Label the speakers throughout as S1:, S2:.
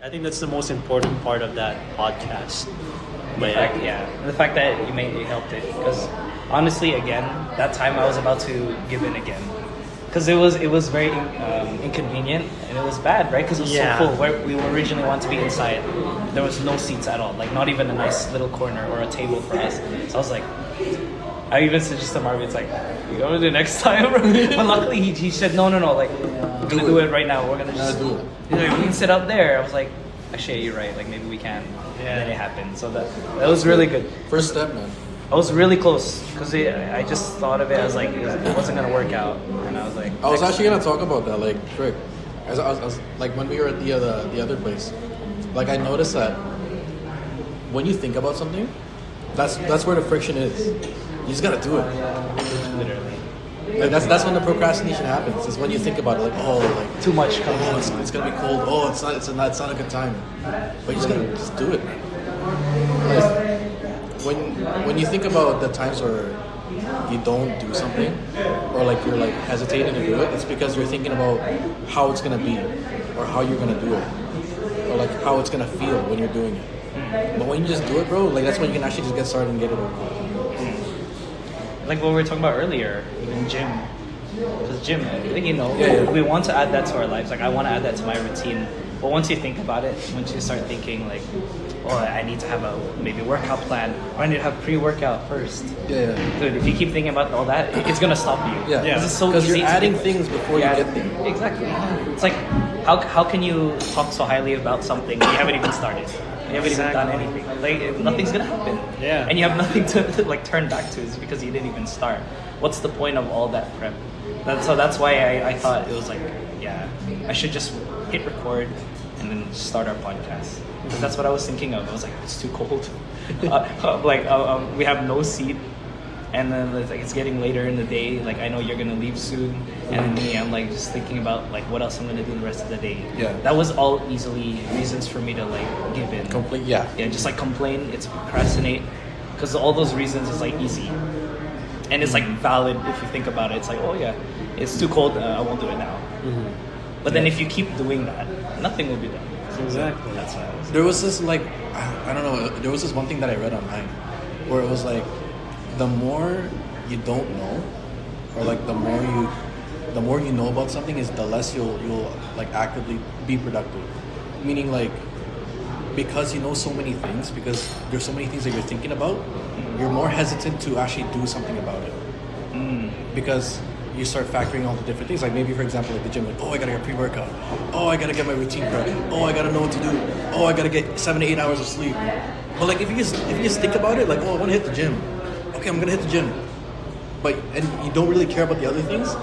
S1: I think that's the most important part of that podcast. But
S2: The fact that you helped it, because honestly, again, that time I was about to give in again, because it was very inconvenient and it was bad, right? Because it was so full. Where we originally wanted to be inside, there was no seats at all, like not even a nice little corner or a table for us. So I was like, I even suggested to Marvi, it's like, you going to do it next time, bro? But luckily he said no, like we're gonna do it right now. We're gonna just do it. He's like, we can sit up there. I was like, actually, you're right. Like maybe we can. And then it happened. So that was really good.
S3: First step, man.
S2: I was really close because I just thought of it as like it wasn't gonna work out, and I was like,
S3: I was actually gonna talk about that, like, Rick. I was like when we were at the other place, like I noticed that when you think about something, that's where the friction is. You just gotta do it.
S2: literally.
S3: Like that's when the procrastination happens. Is when you think about it, like, oh, like
S2: Too much comes
S3: oh, it's gonna be cold. Oh, it's not a good time. But you just gotta just do it. Like, when you think about the times where you don't do something, or like you're like hesitating to do it, it's because you're thinking about how it's gonna be, or how you're gonna do it, or like how it's gonna feel when you're doing it. But when you just do it, bro, like that's when you can actually just get started and get it over with.
S2: Like what we were talking about earlier, even gym. Because gym,
S3: Yeah.
S2: we want to add that to our lives. Like I want to add that to my routine. But once you think about it, once you start thinking like, oh, I need to have a maybe workout plan, or I need to have pre-workout first.
S3: Yeah.
S2: Dude, if you keep thinking about all that, it's gonna stop you.
S3: Yeah.
S2: Because it's so
S3: Because
S2: easy
S3: you're
S2: to
S3: adding
S2: get-
S3: things before you get there.
S2: Exactly. It's like, how can you talk so highly about something when you haven't even started? You haven't even done anything. Like nothing's gonna happen.
S1: Yeah.
S2: And you have nothing to like turn back to. It's because you didn't even start. What's the point of all that prep? That's why I thought it was like, I should just hit record and then start our podcast. Because that's what I was thinking of. I was like, it's too cold. We have no seat. And then it's getting later in the day. Like I know you're gonna leave soon, and then me, I'm like just thinking about like what else I'm gonna do the rest of the day.
S3: Yeah.
S2: That was all easily reasons for me to like give in.
S3: Complete. Yeah.
S2: Yeah, just like complain. It's procrastinate, because all those reasons is like easy, and it's like valid if you think about it. It's like, oh yeah, it's too cold. I won't do it now. But then if you keep doing that, nothing will be done.
S1: Exactly.
S2: That's what I was.
S3: There was this like I don't know. There was this one thing that I read online, where it was like, the more you don't know, or like the more you know about something, is the less you'll like actively be productive. Meaning like, because you know so many things, because there's so many things that you're thinking about, you're more hesitant to actually do something about it. Because you start factoring all the different things. Like maybe, for example, like the gym, like, oh, I gotta get pre-workout. Oh, I gotta get my routine correct. Oh, I gotta know what to do. Oh, I gotta get 7 to 8 hours of sleep. But like if you just think about it, like, oh, I want to hit the gym. Okay, I'm gonna hit the gym. And you don't really care about the other things,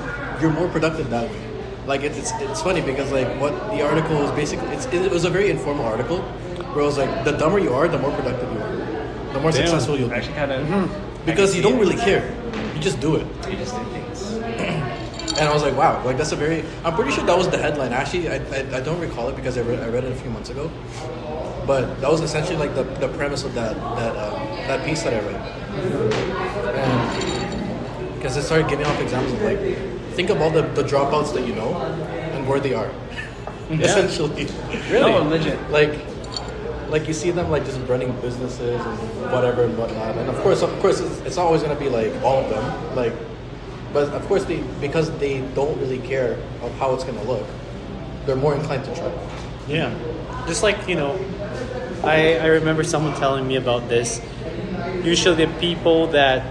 S3: you're more productive that way. Like it's funny because like what the article is basically, it was a very informal article where it was like, the dumber you are, the more productive you are, the more successful you'll be.
S2: Actually, kind of.
S3: Because you don't really care, you just do it.
S2: You just do things.
S3: And I was like, wow, like that's a very, I'm pretty sure that was the headline. Actually, I don't recall it because I read it a few months ago. But that was essentially like the premise of that piece that I read. Because it started giving off examples of like, think of all the dropouts that you know and where they are. Essentially.
S2: Really? No, legit.
S3: Like you see them like just running businesses and whatever and whatnot. And of course it's not always gonna be like all of them. Like, but of course because they don't really care of how it's gonna look, they're more inclined to try.
S1: Yeah. Just like, I remember someone telling me about this. Usually the people that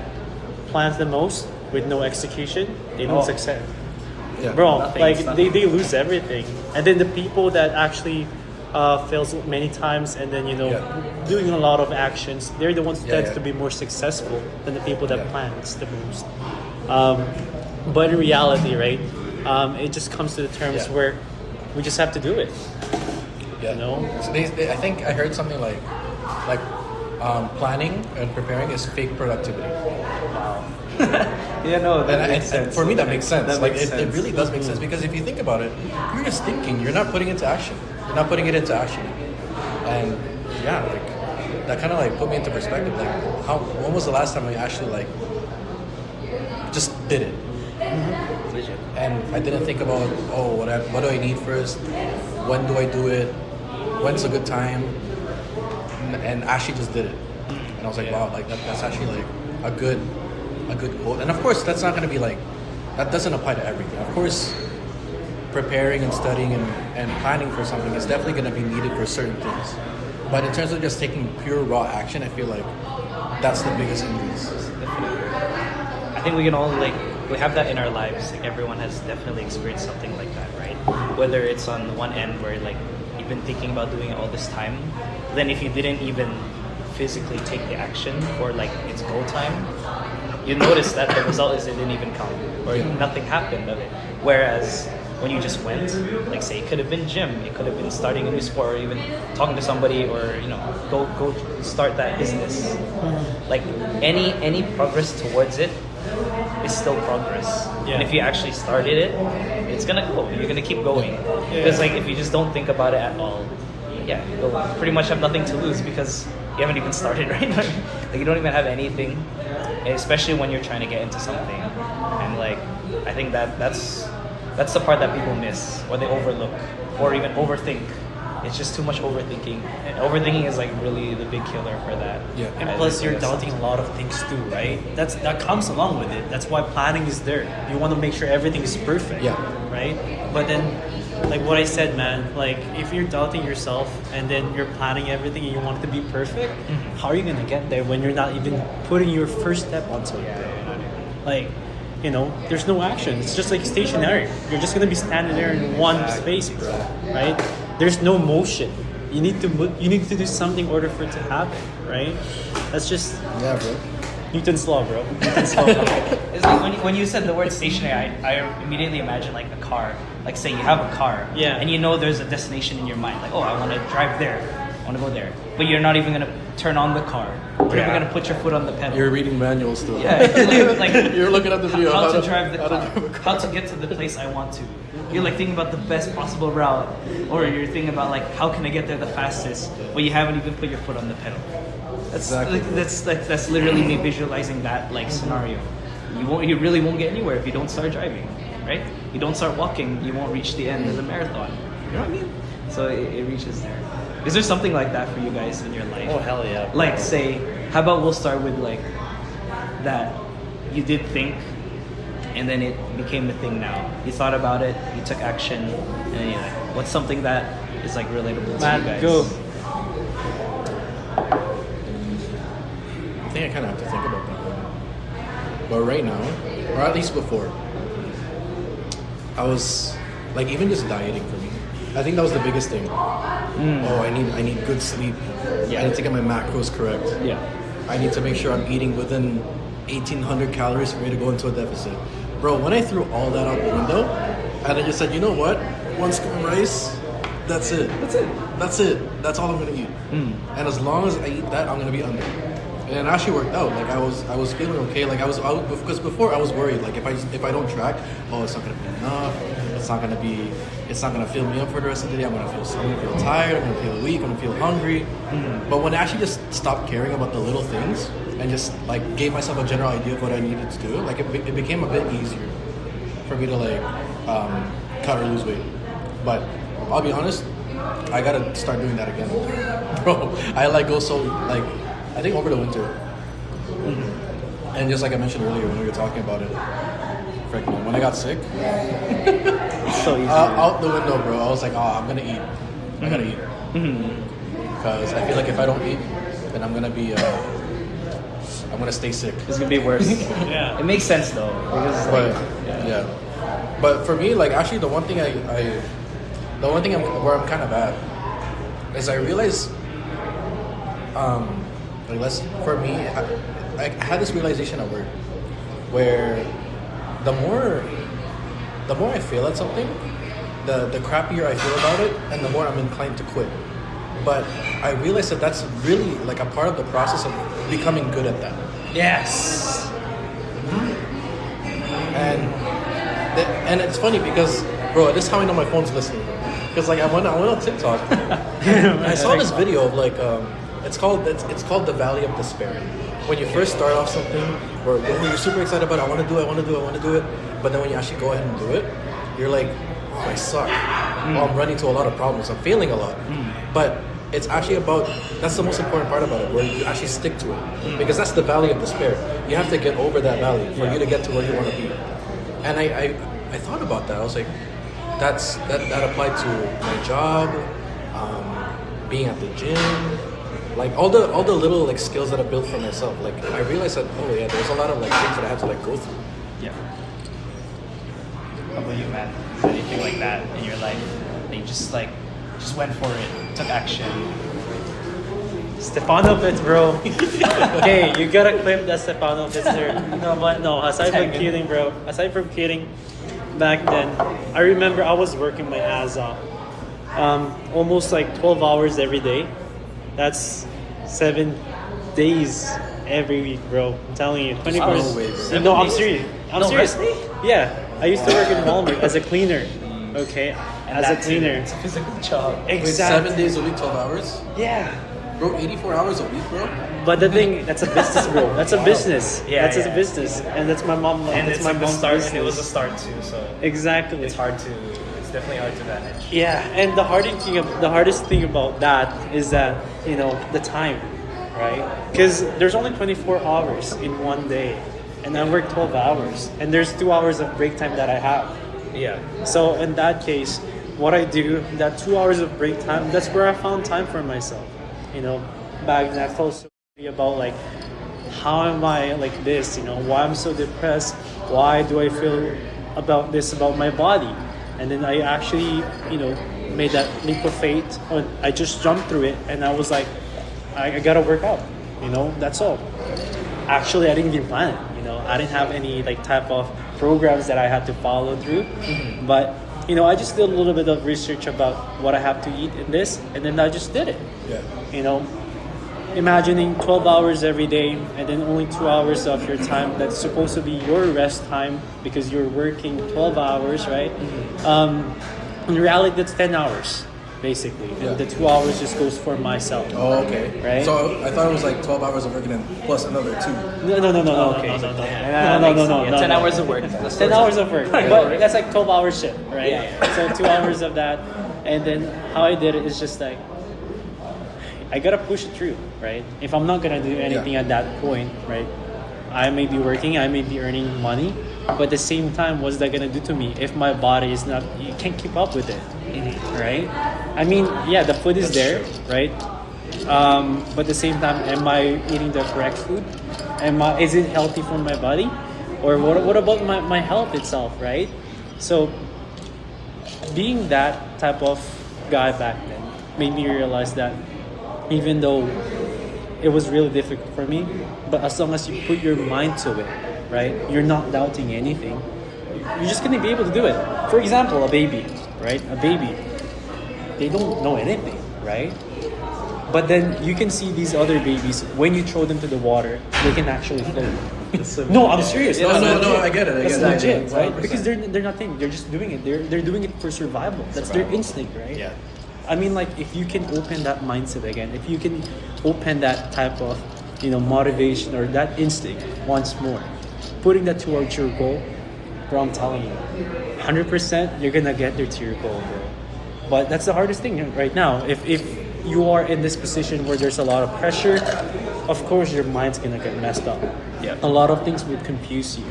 S1: plans the most with no execution, they don't succeed.
S3: Yeah.
S1: Bro,
S2: Nothing,
S1: they lose everything. And then the people that actually fails many times and then, doing a lot of actions, they're the ones who tend to be more successful than the people that plans the most. But in reality, right, it just comes to the terms where we just have to do it.
S3: Yeah. So I think I heard something like planning and preparing is fake productivity.
S2: Wow. That makes sense.
S3: For me, that makes sense.
S2: That makes sense.
S3: It really does make sense, because if you think about it, you're just thinking. You're not putting it into action. And that kind of like put me into perspective. Like, when was the last time I actually like just did it? And I didn't think about what do I need first? When do I do it? when's a good time, and Ashley just did it, and I was like, wow, like that's actually like a good quote. And of course, that's not gonna be like, that doesn't apply to everything. Of course, preparing and studying and planning for something is definitely gonna be needed for certain things. But in terms of just taking pure raw action, I feel like that's the biggest hindrance.
S2: I think we can all we have that in our lives. Like everyone has definitely experienced something like that, right? Whether it's on one end where like you've been thinking about doing it all this time, then if you didn't even physically take the action or like it's goal time, you notice that the result is it didn't even come or nothing happened of it. Whereas when you just went, like say it could have been gym, it could have been starting a new sport, or even talking to somebody, or go start that business. Like any progress towards it is still progress. And if you actually started it, it's gonna go. You're gonna keep going. Because like if you just don't think about it at all, you'll pretty much have nothing to lose because you haven't even started, right? Like you don't even have anything, especially when you're trying to get into something. And like I think that's the part that people miss, or they overlook, or even overthink. It's just too much overthinking. And overthinking is like really the big killer for that.
S1: Yeah. And plus you're doubting a lot of things too, right? That comes along with it. That's why planning is there. You want to make sure everything is perfect.
S3: Yeah.
S1: Right? But then like what I said, man, like if you're doubting yourself and then you're planning everything and you want it to be perfect, how are you gonna get there when you're not even putting your first step onto it? Like, there's no action. It's just like stationary. You're just gonna be standing there in one space, bro. Right? There's no motion. You need to do something in order for it to happen, right? That's just
S3: bro.
S1: Newton's law, bro. Newton's law.
S2: It's like when you said the word stationary, I immediately imagine like a car. Like say you have a car, and you know there's a destination in your mind. Like, oh, I want to drive there. I want to go there. But you're not even gonna turn on the car. You're not even gonna put your foot on the pedal.
S3: You're reading manuals still.
S2: Yeah, like
S3: you're looking at the video.
S2: How to drive the car. How to get to the place I want to. You're like thinking about the best possible route, or you're thinking about like how can I get there the fastest, but you haven't even put your foot on the pedal. That's
S3: exactly.
S2: That's literally me visualizing that like scenario. You really won't get anywhere if you don't start driving, right? You don't start walking, you won't reach the end of the marathon. You know what I mean? So it reaches there. Is there something like that for you guys in your life?
S1: Oh hell yeah!
S2: Like say, how about we'll start with like that you did think, and then it became the thing now. You thought about it, you took action, and then you're like, what's something that is like relatable to you guys?
S1: Go.
S3: I think I kind of have to think about that one. But right now, or at least before, I was like even just dieting for me. I think that was the biggest thing. Oh, I need good sleep. I need to get my macros correct. I need to make sure I'm eating within 1,800 calories for me to go into a deficit. Bro, when I threw all that out the window, and I just said, you know what? 1 scoop of rice, that's it. That's it. That's all I'm gonna eat. And as long as I eat that, I'm gonna be under. And it actually worked out. Like I was feeling okay. Like I was because before I was worried. Like if I don't track, it's not gonna be enough. It's not gonna fill me up for the rest of the day. I'm gonna feel tired. I'm gonna feel weak. I'm gonna feel hungry. But when I actually just stopped caring about the little things and just like gave myself a general idea of what I needed to do, like it became a bit easier for me to like cut or lose weight. But I'll be honest, I gotta start doing that again, bro. I like go so like I think over the winter, and just like I mentioned earlier when we were talking about it, frick man, when I got sick,
S2: So easy.
S3: out the window, bro. I was like, I'm gonna eat. I gotta eat. Because I feel like if I don't eat, then I'm gonna be, I'm gonna stay sick.
S2: It's gonna be worse. It makes sense though, because
S3: But but for me, like actually, the one thing where I'm kind of bad is I realize, for me, I had this realization at work where the more I fail at something, the crappier I feel about it, and the more I'm inclined to quit. But I realized that that's really like a part of the process of becoming good at that.
S1: Yes.
S3: And it's funny because, bro, this is how I know my phone's listening. Because like I went on TikTok and I saw this video of like it's called the Valley of Despair. When you first start off something, or when you're super excited about it, I want to do it, but then when you actually go ahead and do it, you're like, I suck. Well, I'm running into a lot of problems. I'm failing a lot. But it's actually about, that's the most important part about it, where you actually stick to it. Because that's the valley of despair. You have to get over that valley for you to get to where you want to be. And I thought about that. I was like, that applied to my job, being at the gym, like all the little like skills that I built for myself. Like I realized that there's a lot of like things that I have to like go through.
S2: Yeah. How about you, man? Is there anything like that in your life that you just went for it, took action?
S1: Stefano Fitz, bro. Okay, you gotta clip that Stefano Fitz there. No, but no, aside from kidding, bro. Aside from kidding, back then, I remember I was working my ass off. Almost like 12 hours every day. That's 7 days every week, bro. I'm telling you, 24 hours. No, I'm serious. I'm serious.
S2: Really?
S1: Yeah, I used to work in Walmart as a cleaner. Okay,
S2: And
S1: as a cleaner.
S2: It's a physical job.
S3: Wait,
S1: Exactly.
S3: 7 days a week, 12 hours?
S1: Yeah.
S3: Bro, 84 hours a week, bro?
S1: But the thing, that's a business, bro. That's a business.
S2: Yeah,
S1: that's a business, and that's my mom.
S2: And
S1: that's
S2: it's
S1: my
S2: like the
S1: mom's
S2: start,
S1: business.
S2: and it was a start too, so
S1: Exactly.
S2: it's definitely hard to manage.
S1: Yeah, and the hardest thing about that is that the time, right? Because there's only 24 hours in one day, and I work 12 hours, and there's 2 hours of break time that I have.
S2: Yeah.
S1: So in that case, what I do, that 2 hours of break time, that's where I found time for myself. Back then I felt so about like, how am I like this? Why I'm so depressed? Why do I feel about this about my body? And then I actually, made that leap of faith. I just jumped through it, and I was like, I gotta work out. That's all. Actually, I didn't even plan it. I didn't have any like type of programs that I had to follow through. But I just did a little bit of research about what I have to eat in this, and then I just did it.
S3: Yeah.
S1: Imagining 12 hours every day, and then only 2 hours of your time that's supposed to be your rest time because you're working 12 hours, right? In reality, that's 10 hours, basically.
S3: Yeah.
S1: And the 2 hours just goes for myself.
S3: Oh, okay.
S1: Right?
S3: So I thought it was like 12 hours of working and plus another 2.
S1: No. Okay. No.
S2: 10 hours of work.
S1: 10 hours of work. But that's like 12 hours shift, right?
S2: Yeah.
S1: So 2 hours of that. And then how I did it is just like, I gotta push it through, right? If I'm not gonna do anything at that point, right? I may be working, I may be earning money, but at the same time, what's that gonna do to me if my body is not, you can't keep up with it, right? I mean, the food is there, right? But at the same time, am I eating the correct food? Is it healthy for my body? Or what about my health itself, right? So, being that type of guy back then made me realize that even though it was really difficult for me, but as long as you put your mind to it, right, you're not doubting anything, you're just gonna be able to do it. For example, a baby, right? A baby, they don't know anything, right? But then you can see these other babies, when you throw them to the water, they can actually float. No, I'm serious.
S3: No, I get it.
S1: That's legit, right? Because they're not thinking, they're just doing it. They're doing it for survival. That's their instinct, right?
S3: Yeah.
S1: I mean, like, if you can open that mindset again, if you can open that type of, motivation or that instinct once more, putting that towards your goal, bro, I'm telling you, 100% you're gonna get there to your goal, bro. But that's the hardest thing right now. If you are in this position where there's a lot of pressure, of course your mind's gonna get messed up.
S2: Yeah.
S1: A lot of things would confuse you,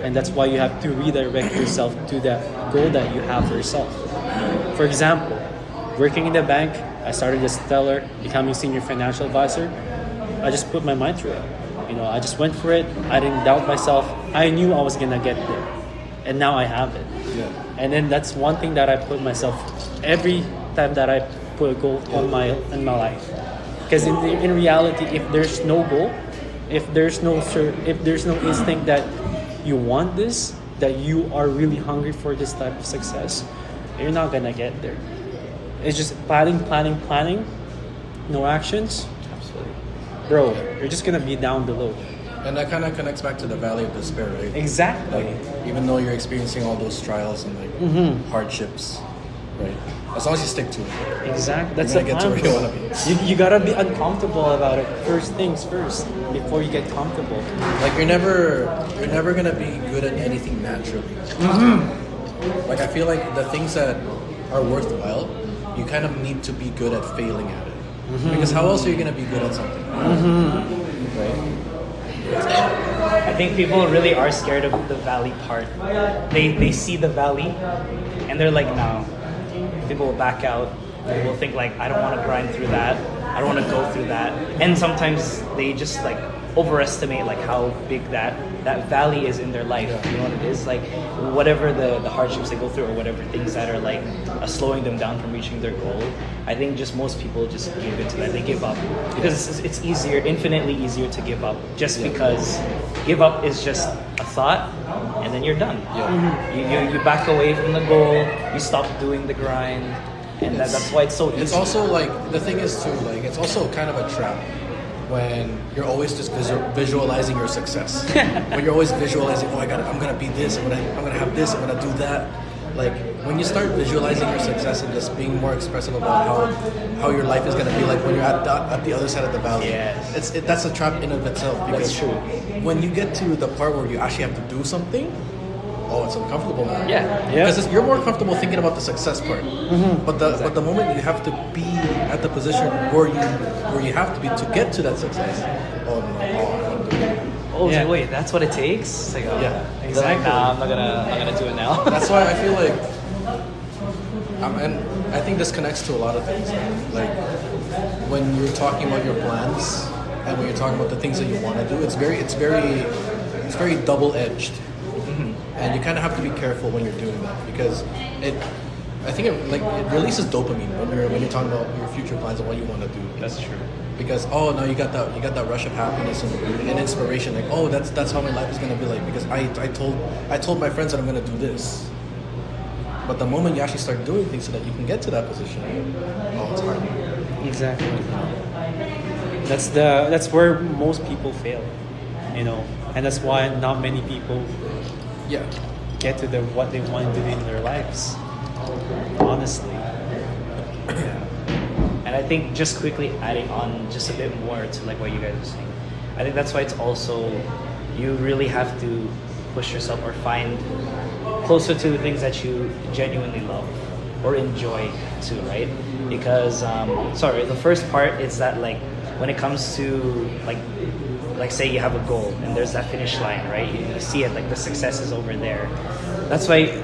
S1: and that's why you have to redirect yourself to that goal that you have for yourself. For example, working in the bank, I started as teller, becoming senior financial advisor. I just put my mind through it. I just went for it. I didn't doubt myself. I knew I was gonna get there, and now I have it.
S3: Yeah.
S1: And then that's one thing that I put myself every time that I put a goal in my life. Because in reality, if there's no goal, if there's no instinct that you want this, that you are really hungry for this type of success, you're not gonna get there. It's just planning, no actions.
S3: Absolutely.
S1: Bro, you're just gonna be down below.
S3: And that kind of connects back to the valley of despair, right?
S1: Exactly.
S3: Like, even though you're experiencing all those trials and hardships, right? As long as you stick to it.
S1: Exactly. That's the
S3: You're gonna get to where you want to be.
S1: You gotta be uncomfortable about it. First things first, before you get comfortable.
S3: Like you're never gonna be good at anything naturally. Like I feel like the things that are worthwhile, you kind of need to be good at failing at it. Because how else are you gonna be good at something? Right?
S2: I think people really are scared of the valley part. They see the valley and they're like, no. People will back out. They will think like, I don't want to grind through that. I don't want to go through that. And sometimes they just like overestimate like how big that valley is in their life. You know what it is? Like whatever the hardships they go through or whatever things that are like slowing them down from reaching their goal. I think just most people just give into that. They give up because it's easier, infinitely easier to give up just because give up is just a thought and then you're done. You back away from the goal, you stop doing the grind, and that's why it's so easy.
S3: It's also like, the thing is too, like it's also kind of a trap when you're always just visualizing your success. When you're always visualizing, I'm gonna be this, I'm gonna have this, I'm gonna do that. Like when you start visualizing your success and just being more expressive about how your life is gonna be like when you're at the other side of the valley.
S2: Yes.
S3: That's a trap in of itself. Because
S2: That's true.
S3: when you get to the part where you actually have to do something, it's uncomfortable now.
S2: Yeah.
S3: Because you're more comfortable thinking about the success part. But the moment you have to be at the position where you have to be to get to that success, I want to do it.
S2: So wait, that's what it takes? It's like,
S1: exactly.
S2: Nah, I'm not gonna do it now.
S3: That's why I feel like, and I think this connects to a lot of things. Like when you're talking about your plans and when you're talking about the things that you want to do, it's very double-edged. And you kind of have to be careful when you're doing that because I think it releases dopamine when you're talking about your future plans and what you want to do.
S2: That's true.
S3: Because now you got that rush of happiness and inspiration. Like that's how my life is gonna be like because I told my friends that I'm gonna do this. But the moment you actually start doing things so that you can get to that position, it's hard.
S1: Exactly. That's where most people fail, you know, and that's why not many people get to what they want to do in their lives. Honestly.
S2: And I think just quickly adding on just a bit more to like what you guys are saying, I think that's why it's also you really have to push yourself or find closer to the things that you genuinely love or enjoy too, right? Because the first part is that like when it comes to like say you have a goal and there's that finish line, right? You see it, like the success is over there. That's why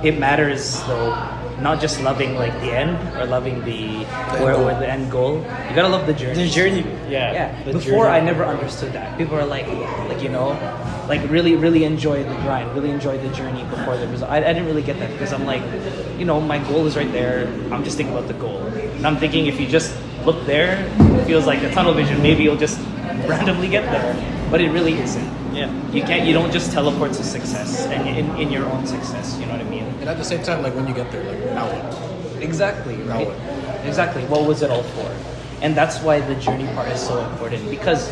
S2: it matters though, not just loving like the end or loving the end goal. You gotta love the journey.
S1: The journey,
S2: Before I never understood that. People are like you know, like really enjoy the grind, really enjoy the journey before the result. I didn't really get that because I'm like, you know, my goal is right there. I'm just thinking about the goal, and I'm thinking if you just look there, it feels like a tunnel vision. Maybe you'll just randomly get there, but it really isn't. You don't just teleport to success and in your own success. You know what I mean?
S3: And at the same time, like when you get there, like now what?
S2: Exactly.
S3: Now
S2: Right?
S3: what?
S2: Exactly. What was it all for? And that's why the journey part is so important because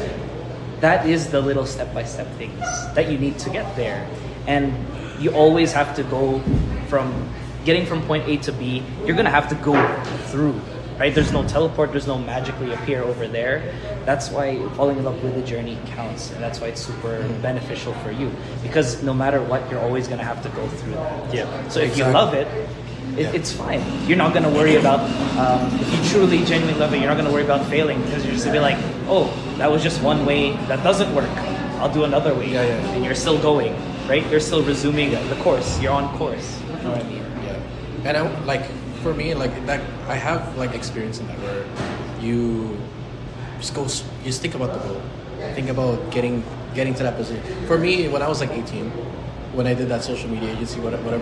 S2: that is the little step-by-step things that you need to get there. And you always have to go from getting from point A to B. You're gonna have to go through. Right? There's no teleport, there's no magically appear over there. That's why falling in love with the journey counts, and that's why it's super beneficial for you. Because no matter what, you're always gonna have to go through that. So if you love it, it's fine. You're not gonna worry about if you truly, genuinely love it. You're not gonna worry about failing because you're just gonna be like, that was just one way that doesn't work. I'll do another way, and you're still going. Right? You're still resuming the course. You're on course. You know what I mean?
S3: And for me, like that, I have like experience in that where you just think about the goal, think about getting to that position. For me, when I was like 18, when I did that social media agency, whatever,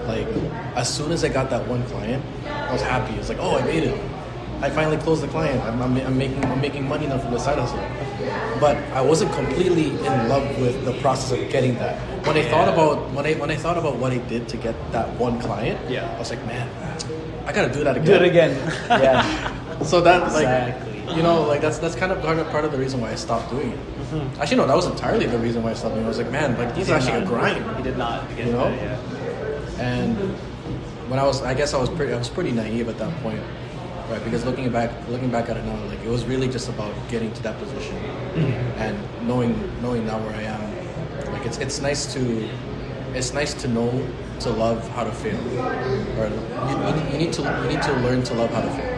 S3: like as soon as I got that one client, I was happy. It's like, I made it. I finally closed the client. I'm making money now from the side hustle. But I wasn't completely in love with the process of getting that. When I thought about what I did to get that one client, I was like, man, I gotta do that again.
S2: Do it again.
S3: So that
S2: Exactly.
S3: like, you know, like that's kind of part of the reason why I stopped doing it. Actually, no, that was entirely the reason why I stopped doing it. I was like, man, like these are actually a grind.
S2: He did not.
S3: You know? And when I was pretty naive at that point. Right, because looking back at it now, like it was really just about getting to that position, and knowing now where I am. Like it's nice to know to love how to fail, or you need to learn to love how to fail.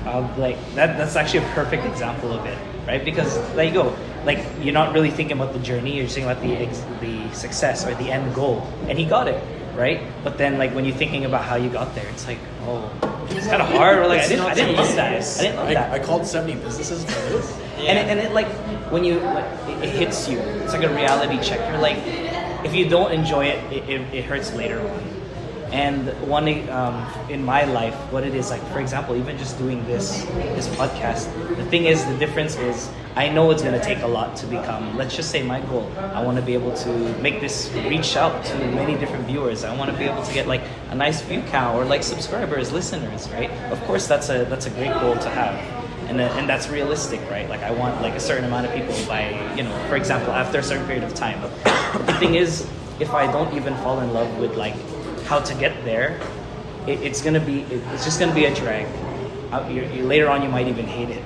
S3: Right?
S2: Like that's actually a perfect example of it, right? Because there you go, like you're not really thinking about the journey, you're thinking about the success or the end goal, and he got it, right? But then like when you're thinking about how you got there, it's like, oh, it's kind of hard, or like I didn't love that. I didn't love that.
S3: I called 70 businesses for this.
S2: Yeah. And it like when you like, it hits you, it's like a reality check. You're like, if you don't enjoy it, it hurts later on. And one in my life, what it is like, for example, even just doing this podcast, the thing is, the difference is, I know it's gonna take a lot to become, let's just say, my goal. I want to be able to make this reach out to many different viewers. I want to be able to get like a nice view count or like subscribers, listeners, right? Of course, that's a great goal to have. And that's realistic, right? Like I want like a certain amount of people by, for example, after a certain period of time. But the thing is, if I don't even fall in love with like how to get there, it's just gonna be a drag. Later on, you might even hate it.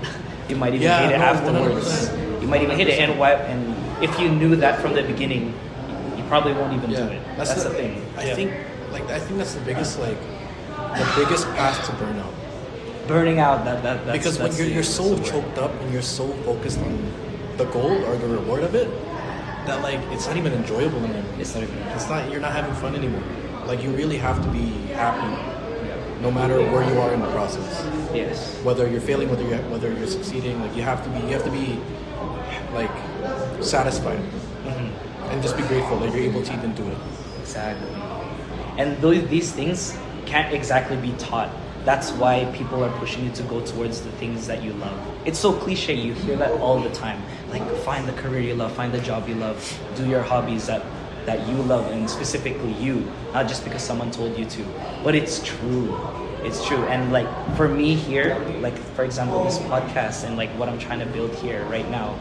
S2: You might even hate it afterwards. 100%. You might even hate it, and if you knew that from the beginning, you probably won't even do it. That's the thing.
S3: I think that's the biggest path to burnout.
S2: Burning out, that's
S3: because when you're so choked up and you're so focused on the goal or the reward of it, that like it's not even enjoyable anymore. You're not having fun anymore. Like you really have to be happy, no matter where you are in the process.
S2: Yes.
S3: Whether you're failing, whether you're succeeding, like you have to be like satisfied, and just be grateful that you're able to even do it.
S2: Exactly. And these things can't exactly be taught. That's why people are pushing you to go towards the things that you love. It's so cliche, you hear that all the time. Like, find the career you love, find the job you love, do your hobbies that you love, and specifically you, not just because someone told you to. But it's true. It's true. And like, for me here, like, for example, this podcast and like what I'm trying to build here right now,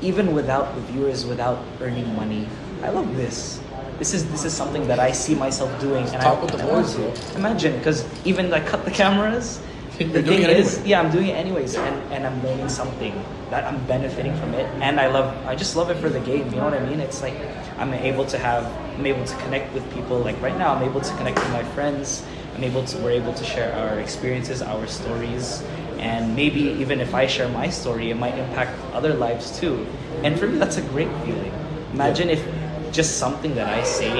S2: even without the viewers, without earning money, I love this. This is something that I see myself doing, and I want to imagine, because even like cut the cameras. The thing is, I'm doing it anyways, and I'm learning something that I'm benefiting from it, and I just love it for the game. You know what I mean? It's like I'm able to connect with people. Like right now, I'm able to connect with my friends. We're able to share our experiences, our stories, and maybe even if I share my story, it might impact other lives too. And for me, that's a great feeling. Imagine if just something that I say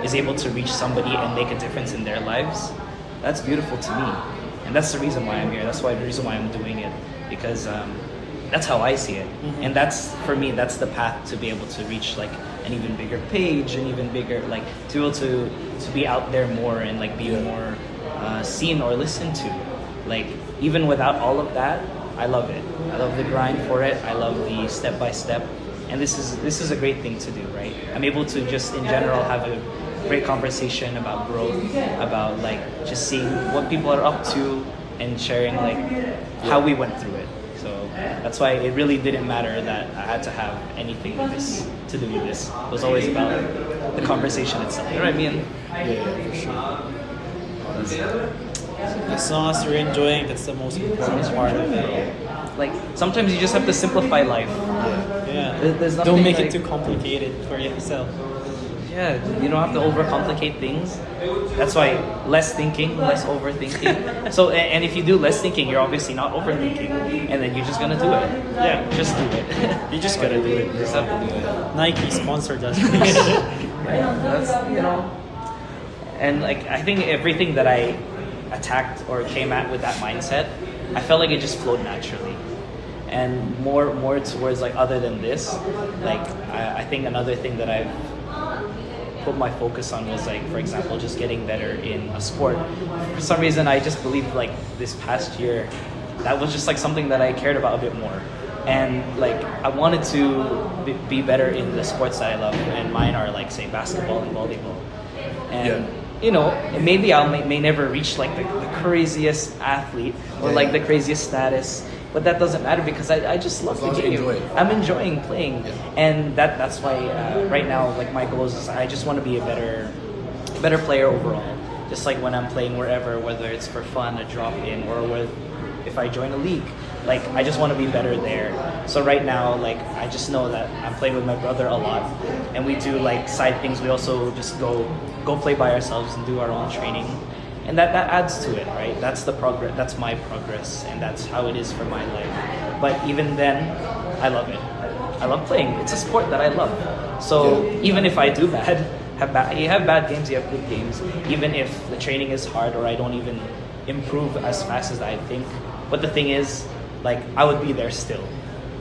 S2: is able to reach somebody and make a difference in their lives. That's beautiful to me, and that's the reason why I'm here. That's the reason why I'm doing it, because that's how I see it. And that's, for me, that's the path to be able to reach like an even bigger page, and even bigger, like to be able to be out there more and like be more seen or listened to. Like even without all of that, I love it. I love the grind for it. I love the step by step. And this is a great thing to do, right? I'm able to just in general have a great conversation about growth, about like just seeing what people are up to and sharing like how we went through it. So that's why it really didn't matter that I had to have anything with this to do with this. It was always about the conversation itself. You know what I mean?
S3: Yeah, for sure.
S1: As long as you're enjoying, that's the most important part of it.
S2: Like sometimes you just have to simplify life.
S1: Yeah.
S2: There's nothing
S1: Don't make
S2: like,
S1: it too complicated for yourself.
S2: Yeah, you don't have to overcomplicate things. That's why less thinking, less overthinking. So, and if you do less thinking, you're obviously not overthinking, and then you're just gonna do it. Yeah, just do it.
S1: You just gotta do it.
S2: You just have to do it.
S1: Nike sponsored us, please.
S2: That's and like I think everything that I attacked or came at with that mindset, I felt like it just flowed naturally. And more towards like other than this, like I think another thing that I've put my focus on was like, for example, just getting better in a sport. For some reason, I just believed like this past year, that was just like something that I cared about a bit more. And like I wanted to be better in the sports that I love, and mine are like say basketball and volleyball. And maybe I may never reach like the craziest athlete or like the craziest status. But that doesn't matter because I just love the game. I'm enjoying playing, and that's why right now like my goal is I just want to be a better player overall. Just like when I'm playing wherever, whether it's for fun, a drop in, or if I join a league, Like I just want to be better there. So right now, like I just know that I'm playing with my brother a lot, and we do like side things. We also just go play by ourselves and do our own training, and that adds to it, right? That's the progress. That's my progress, and that's how it is for my life. But even then, I love it. I love playing. It's a sport that I love. So even if I do you have bad games, you have good games. Even if the training is hard or I don't even improve as fast as I think. But the thing is, like I would be there still.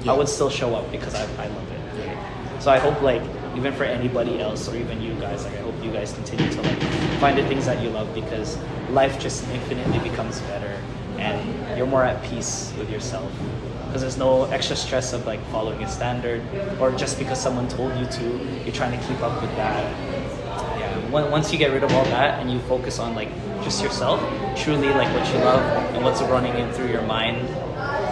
S2: I would still show up because I love it. Right? So I hope like even for anybody else or even you guys, like I hope you guys continue to like find the things that you love because life just infinitely becomes better and you're more at peace with yourself. Because there's no extra stress of like following a standard or just because someone told you to, you're trying to keep up with that. Yeah, once you get rid of all that and you focus on like just yourself, truly like what you love and what's running in through your mind,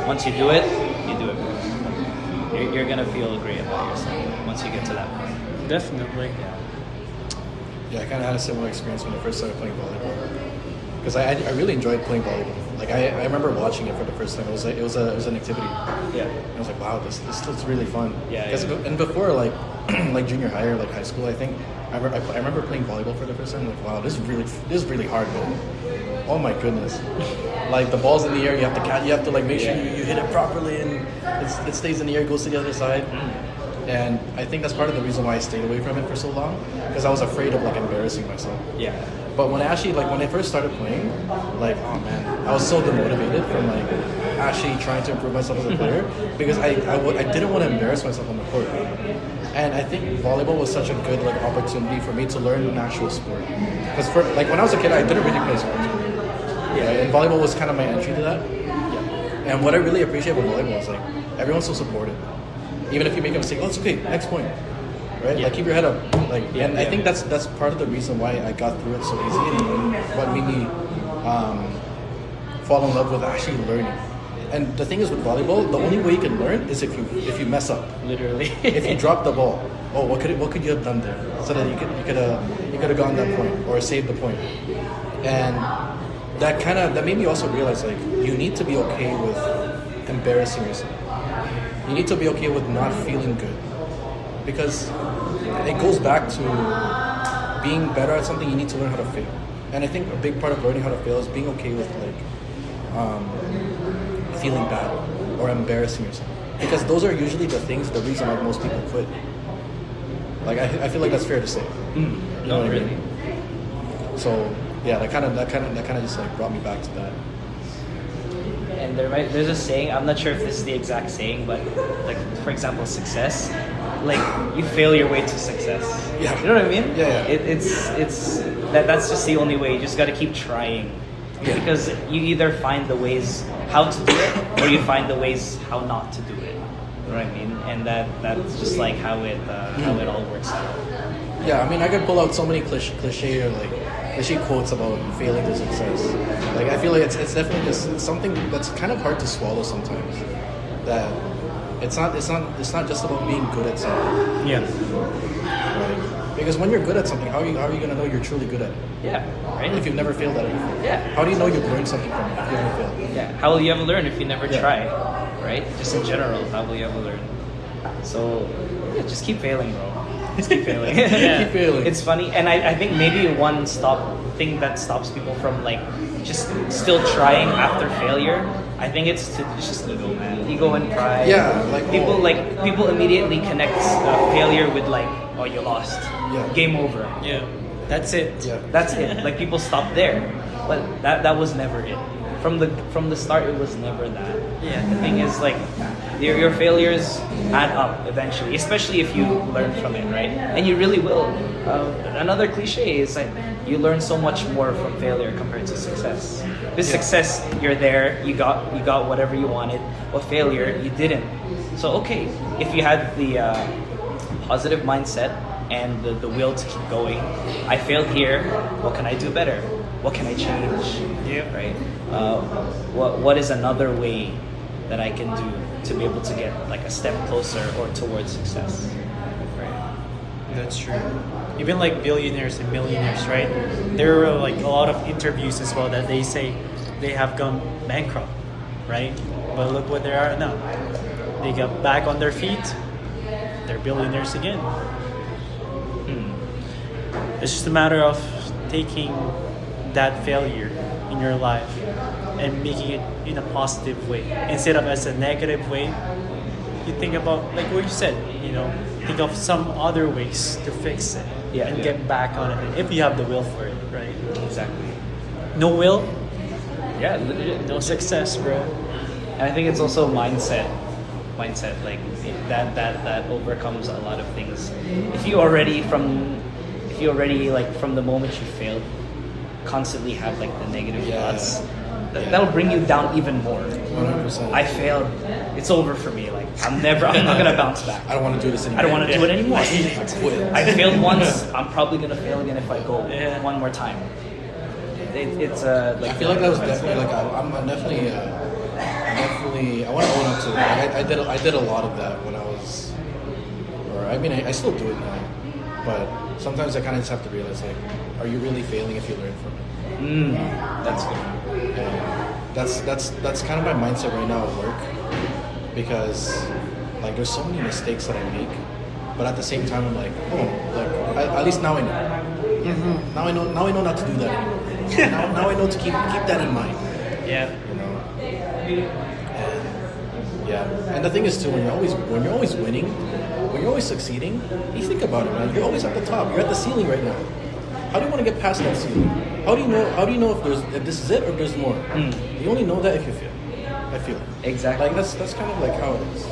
S2: once you do it, you do it. You're gonna feel great about yourself once you get to that point.
S1: Definitely.
S3: Yeah, I kind of had a similar experience when I first started playing volleyball. Because I really enjoyed playing volleyball. Like I remember watching it for the first time. It was an activity.
S2: Yeah.
S3: And I was like, wow, this looks really fun.
S2: Yeah.
S3: And before like like junior high or like high school, I think I remember playing volleyball for the first time. Like, wow, this is really hard, though. Oh my goodness! Like the ball's in the air, you have to catch. You have to like make sure you hit it properly, and it stays in the air, goes to the other side. And I think that's part of the reason why I stayed away from it for so long, because I was afraid of like embarrassing myself.
S2: Yeah.
S3: But when I first started playing, like, oh man, I was so demotivated from like actually trying to improve myself as a player because I didn't want to embarrass myself on the court. And I think volleyball was such a good like opportunity for me to learn an actual sport. Because for like when I was a kid, I didn't really play sports. Yeah. Right? And volleyball was kind of my entry to that. Yeah. And what I really appreciate about volleyball is like everyone's so supportive. Even if you make a mistake, oh, it's okay, next point. Right? Yeah. Like keep your head up. Like, and I think that's part of the reason why I got through it so easy and what made me fall in love with actually learning. And the thing is with volleyball, the only way you can learn is if you mess up. Literally. If you drop the ball, oh, what could you have done there? So that you could have gotten that point or saved the point. And that made me also realize like you need to be okay with embarrassing yourself. You need to be okay with not feeling good. Because it goes back to being better at something, you need to learn how to fail. And I think a big part of learning how to fail is being okay with like feeling bad or embarrassing yourself. Because those are usually the reason why most people quit. Like I feel like that's fair to say. You know what really. I mean? So yeah, that kind of just like brought me back to that.
S2: And there's a saying, I'm not sure if this is the exact saying, but like for example, success, like you fail your way to success.
S3: Yeah.
S2: You know what I mean?
S3: Yeah.
S2: It's that's just the only way. You just got to keep trying. Yeah. Because you either find the ways how to do it or you find the ways how not to do it. You know what I mean? And that's just like how it all works out.
S3: Yeah, I mean I could pull out so many cliche quotes about failing to success. Like I feel like it's definitely just something that's kind of hard to swallow sometimes. That it's not just about being good at something.
S1: Yeah.
S3: Right. Because when you're good at something, how are you gonna know you're truly good at it?
S2: Yeah. Right.
S3: If you've never failed at it before.
S2: Yeah.
S3: How do you know you've learned something from it if you haven't failed?
S2: Yeah. How will you ever learn if you never try? Right? Just in general, how will you ever learn? So yeah, just keep failing, bro. Just keep failing.
S3: Keep failing.
S2: It's funny, and I think maybe one thing that stops people from like just still trying after failure. I think it's just ego, man. Ego and pride.
S3: Yeah,
S2: people immediately connect failure with like, oh, you lost.
S3: Yeah.
S2: Game over.
S1: Yeah. That's it.
S3: Yeah.
S2: That's it. Like people stop there, but that was never it. From the start, it was never that.
S1: Yeah.
S2: The thing is, like, your failures add up eventually, especially if you learn from it, right? And you really will. Another cliche is like you learn so much more from failure compared to success. With success, you're there, you got whatever you wanted. With failure, you didn't. So okay, if you had the positive mindset and the will to keep going, I failed here. What can I do better? What can I change?
S1: Yeah.
S2: Right. What is another way that I can do to be able to get like a step closer or towards success? Right.
S1: That's true. Even like billionaires and millionaires, right? There are like a lot of interviews as well that they say they have gone bankrupt. right? But look what they are now. They got back on their feet. They're billionaires again. It's just a matter of taking that failure in your life and making it in a positive way instead of as a negative way. You think about, like what you said, think of some other ways to fix it and get back on it if you have the will for it, right?
S2: Exactly.
S1: No will,
S2: Yeah, legit.
S1: no success, bro.
S2: And I think it's also mindset, like that overcomes a lot of things. If you already like from the moment you failed, constantly have like the negative thoughts, that'll bring you down even more.
S3: 100%.
S2: I failed. It's over for me. Like I'm not gonna bounce back.
S3: I don't want to do this anymore.
S2: I don't want to do it anymore.
S3: I quit.
S2: I failed once. I'm probably gonna fail again if I go one more time. It's like
S3: I feel like that was definitely like I'm definitely I want to own up to it. Like, I did a lot of that when I was, or I mean I still do it now, but sometimes I kind of just have to realize like, are you really failing if you learn from it?
S2: That's good.
S3: And that's kind of my mindset right now at work, because like there's so many mistakes that I make, but at the same time I'm like, at least now I know. Now I know not to do that anymore. now I know to keep that in mind.
S1: Yeah.
S3: And the thing is too, when you're always winning, when you're always succeeding, you think about it, man. You're always at the top. You're at the ceiling right now. How do you want to get past that ceiling? How do you know if this is it or if there's more? You only know that if you fail. I feel
S2: exactly.
S3: like that's kind of like how it is.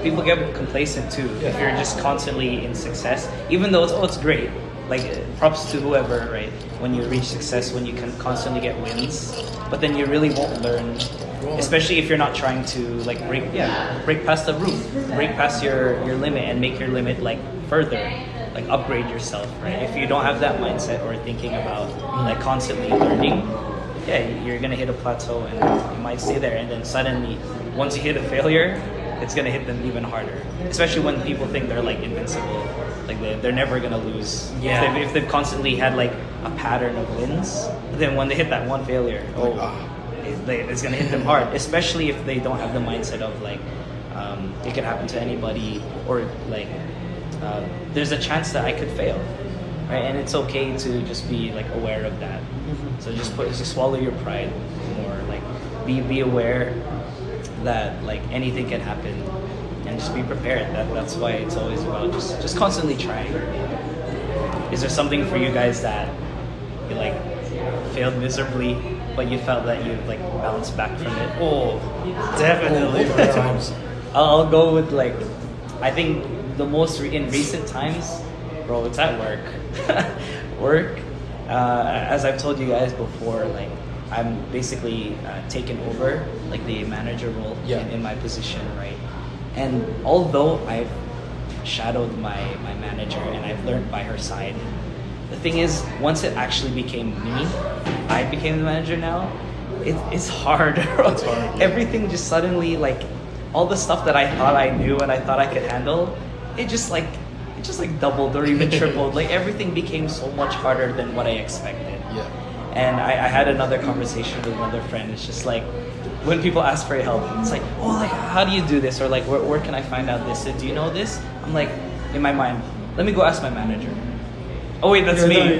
S2: People get complacent too. If you're just constantly in success, even though it's great. Like props to whoever, right? When you reach success, when you can constantly get wins, but then you really won't learn, especially if you're not trying to like break past the roof, break past your limit and make your limit like further, like upgrade yourself, right? If you don't have that mindset or thinking about like constantly learning, you're gonna hit a plateau and you might stay there, and then suddenly once you hit a failure, it's gonna hit them even harder. Especially when people think they're like invincible, like they're never gonna lose.
S1: Yeah.
S2: If they've constantly had like a pattern of wins, then when they hit that one failure, it's gonna hit them hard. Especially if they don't have the mindset of like it can happen to anybody, or like there's a chance that I could fail, right? And it's okay to just be like aware of that. So just swallow your pride more. Like be aware that like anything can happen, and just be prepared. That's why it's always about just constantly trying. Is there something for you guys that you like failed miserably, but you felt that you like bounced back from it?
S1: Oh, definitely.
S3: Times.
S2: I'll go with like, I think the most in recent times, bro, it's at work. Work, as I've told you guys before, like I'm basically taken over like the manager role in my position, right? And although I've shadowed my manager and I've learned by her side, the thing is, once it actually became me, I became the manager now, it's hard. It's hard. Everything just suddenly, like, all the stuff that I thought I knew and I thought I could handle, it just doubled or even tripled. Like everything became so much harder than what I expected.
S3: Yeah.
S2: And I had another conversation with another friend. It's just like, when people ask for help, it's like, oh, like, how do you do this? Or like, where can I find out this? Do you know this? I'm like, in my mind, let me go ask my manager. Oh wait, that's me.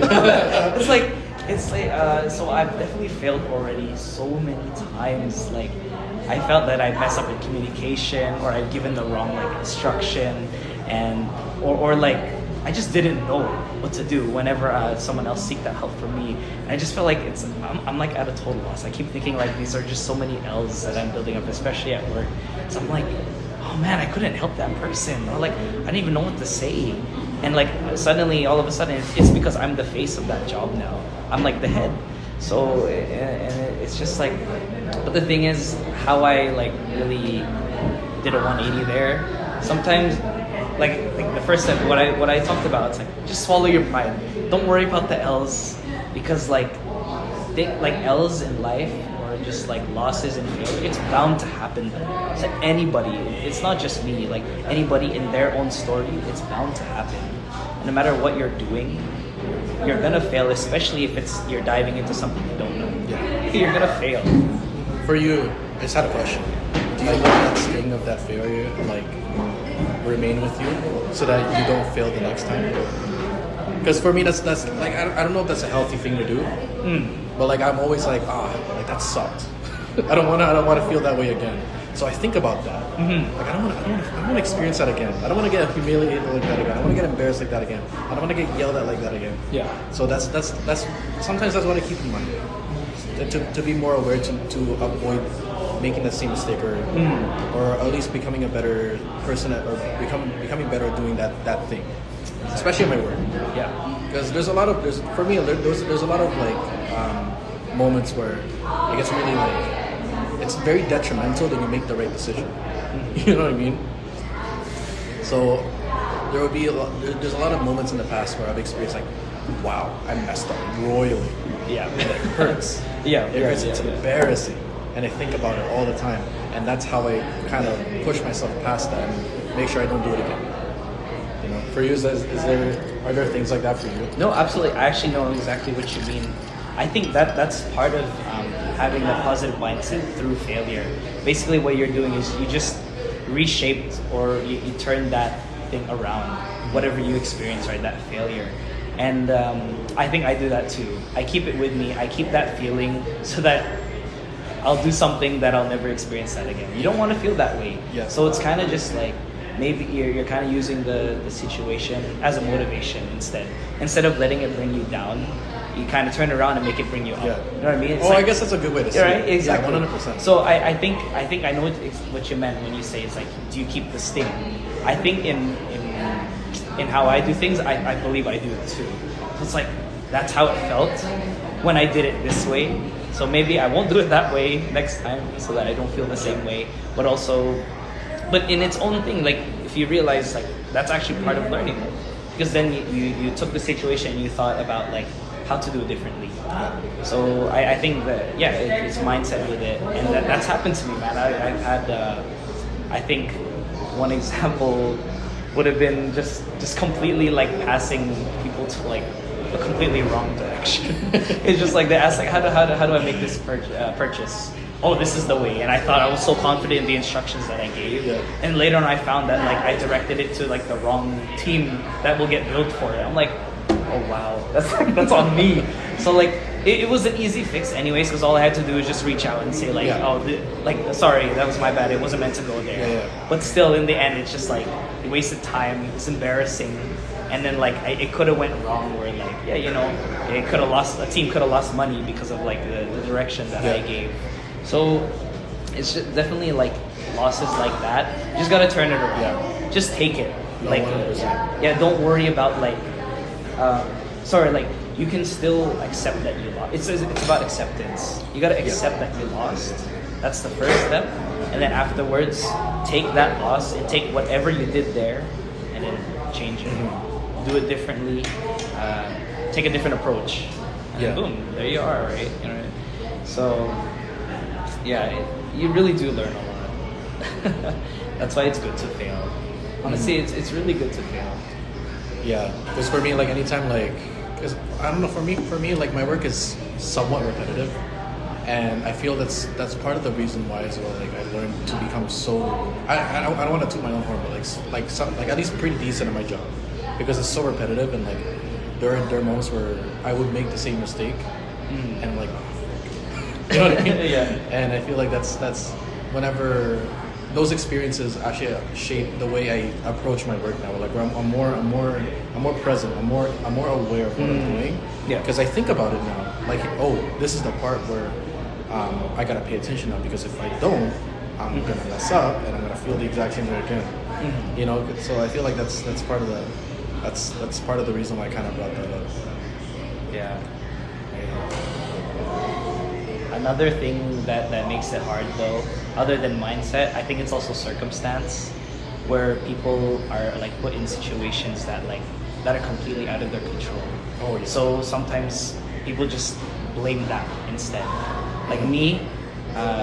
S2: It's like, so I've definitely failed already so many times. Like, I felt that I messed up in communication, or I'd given the wrong like instruction, and or like I just didn't know what to do whenever someone else seeked that help from me. And I just felt like I'm like at a total loss. I keep thinking like these are just so many L's that I'm building up, especially at work. So I'm like, oh man, I couldn't help that person, or like I didn't even know what to say. And like suddenly, all of a sudden, it's because I'm the face of that job now. I'm like the head. So and it's just like, but the thing is, how I like really did a 180 there. Sometimes, like the first step, what I talked about, it's like just swallow your pride. Don't worry about the L's, because like L's in life, or just like losses and failure, it's bound to happen to anybody. It's not just me. Like anybody in their own story, it's bound to happen. And no matter what you're doing, you're gonna fail, especially if you're diving into something you don't know. Yeah. You're gonna fail.
S3: For you, I just had a question. Do you let that sting of that failure like remain with you so that you don't fail the next time? Because for me, that's like I don't know if that's a healthy thing to do, but like I'm always like like that sucked. I don't want to feel that way again. So I think about that. Like I don't want to experience that again. I don't want to get humiliated like that again. I don't want to get embarrassed like that again. I don't want to get yelled at like that again.
S2: Yeah.
S3: So that's sometimes that's what I keep in mind. To be more aware to avoid making the same mistake or at least becoming a better person or becoming better at doing that thing, especially in my work.
S2: Yeah.
S3: Because there's a lot of there's a lot of like moments where it gets really like it's very detrimental that you make the right decision. You know what I mean? So there will be there's a lot of moments in the past where I've experienced like, wow, I messed up royally.
S2: Yeah.
S3: And it hurts.
S2: Yeah.
S3: It hurts. It's embarrassing. And I think about it all the time. And that's how I kind of push myself past that and make sure I don't do it again. You know, for you, are there things like that for you?
S2: No, absolutely. I actually know exactly what you mean. I think that's part of having a positive mindset through failure. Basically, what you're doing is you just reshaped or you turn that thing around, whatever you experience, right? That failure. And I think I do that too. I keep it with me. I keep that feeling so that I'll do something that I'll never experience that again. You don't want to feel that way.
S3: Yeah.
S2: So it's kind of just like maybe you're kind of using the situation as a motivation instead of letting it bring you down. You kind of turn around and make it bring you up.
S3: Yeah.
S2: You know what I mean? It's
S3: I guess that's a good way to say
S2: right?
S3: it.
S2: Exactly.
S3: Yeah, 100%.
S2: So I think I know what you meant when you say it's like, do you keep the sting? I think in how I do things, I believe I do it too. So it's like that's how it felt when I did it this way. So maybe I won't do it that way next time, so that I don't feel the same way. But in its own thing, like if you realize like that's actually part of learning, because then you took the situation and you thought about like how to do it differently. So I think that it's mindset with it, and that's happened to me, man. I've had I think one example would have been just completely like passing people to like a completely wrong direction. It's just like they asked like how do I make this purchase? Oh, this is the way, and I thought I was so confident in the instructions that I gave, and later on I found that like I directed it to like the wrong team that will get billed for it. I'm like, oh wow, that's on me. So like it was an easy fix anyways, because all I had to do was just reach out and say like, sorry, that was my bad. It wasn't meant to go there.
S3: Yeah.
S2: But still, in the end, it's just like it wasted time. It's embarrassing, and then like it could have went wrong. Where like it could have lost. A team could have lost money because of like the direction that I gave. So it's just definitely like losses like that. You just gotta turn it around. Yeah. Just take it.
S3: No,
S2: like
S3: 100%.
S2: Don't worry about like. Like you can still accept that you lost. It's about acceptance. You gotta accept that you lost. That's the first step, and then afterwards, take that loss and take whatever you did there, and then change it. Do it differently. Take a different approach. And boom, there you are, right? You know. So, you really do learn a lot. That's why it's good to fail. Honestly, it's really good to fail.
S3: Yeah, because for me, like anytime, like, because I don't know, for me, like my work is somewhat repetitive, and I feel that's part of the reason why as well. Like I learned to become so I don't want to toot my own horn, but like at least pretty decent at my job, because it's so repetitive, and like there are moments where I would make the same mistake, and I'm like, you know what I mean? And I feel like that's whenever. Those experiences actually shape the way I approach my work now. Like I'm more present. I'm more aware of what I'm doing.
S2: Yeah.
S3: Because I think about it now. Like, oh, this is the part where I gotta pay attention now. Because if I don't, I'm gonna mess up and I'm gonna feel the exact same way again. You know. So I feel like that's part of the reason why I kind of brought that up.
S2: Yeah. Another thing that makes it hard though, other than mindset, I think it's also circumstance, where people are like put in situations that are completely out of their control.
S3: Oh, yeah.
S2: So sometimes people just blame that instead. Like me,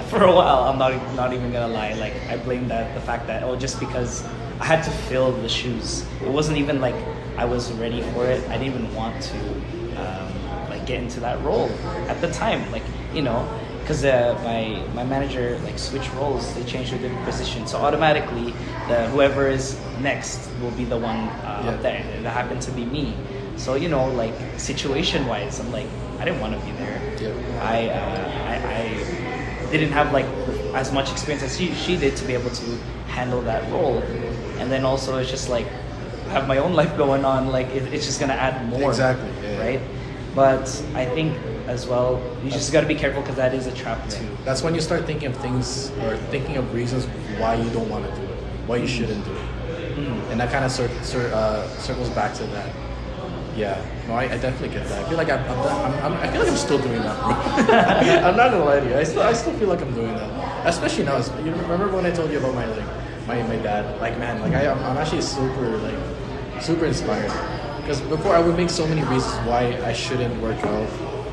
S2: for a while, I'm not even gonna lie. Like I blamed the fact that just because I had to fill the shoes. It wasn't even like I was ready for it. I didn't even want to get into that role at the time. Like because my manager like switched roles, they changed to a different position, so automatically whoever is next will be the one up there. And that happened to be me. So like situation wise, I'm like, I didn't want to be there. I didn't have like as much experience as she did to be able to handle that role, and then also it's just like have my own life going on. Like it's just gonna add more.
S3: Exactly.
S2: Right. But I think as well, you just got to be careful because that is a trap too.
S3: That's when you start thinking of things or thinking of reasons why you don't want to do it, why you shouldn't do it, and that kind of circles back to that. Yeah, no, I definitely get that. I feel like I feel like I'm still doing that, bro. I'm not gonna lie to you. I still feel like I'm doing that, especially now. You remember when I told you about my dad? Like, man, like I'm actually super inspired. Because before I would make so many reasons why I shouldn't work out.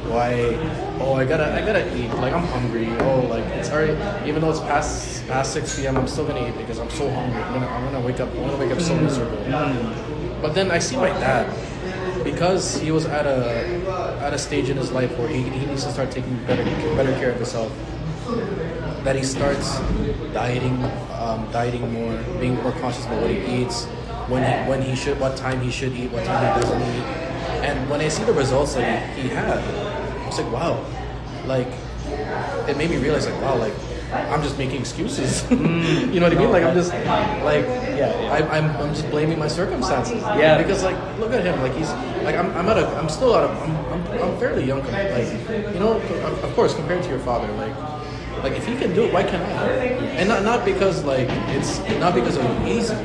S3: Why? Oh, I gotta eat. Like I'm hungry. Oh, like it's already. Even though it's past 6 p.m., I'm still gonna eat because I'm so hungry. I'm gonna wake up so miserable. But then I see my dad, because he was at a stage in his life where he needs to start taking better care of himself. That he starts dieting more, being more conscious about what he eats. What time he should eat, what time he doesn't eat. And when I see the results that he had, I was like, wow. Like, it made me realize, like, wow, like, I'm just making excuses. You know what I mean? Like, I'm just, like, I'm just blaming my circumstances.
S2: Yeah.
S3: Because, like, look at him. Like, he's, like, I'm fairly young. Like, of course, compared to your father, like if he can do it, why can't I? And not because, like, it's not because it was easy.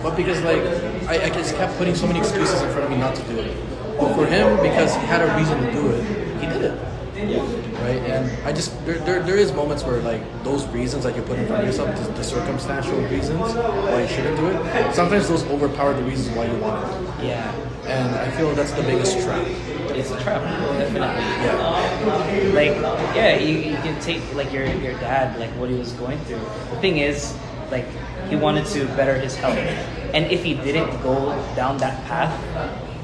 S3: But because like I just kept putting so many excuses in front of me not to do it. But for him, because he had a reason to do it, he did it. Right? And I just there is moments where like those reasons that you put in front of yourself, the circumstantial reasons why you shouldn't do it, sometimes those overpower the reasons why you want it.
S2: Yeah.
S3: And I feel that's the biggest trap.
S2: It's a trap, definitely.
S3: Yeah.
S2: Like, yeah, you can take like your dad, like what he was going through. The thing is, like, he wanted to better his health, and if he didn't go down that path,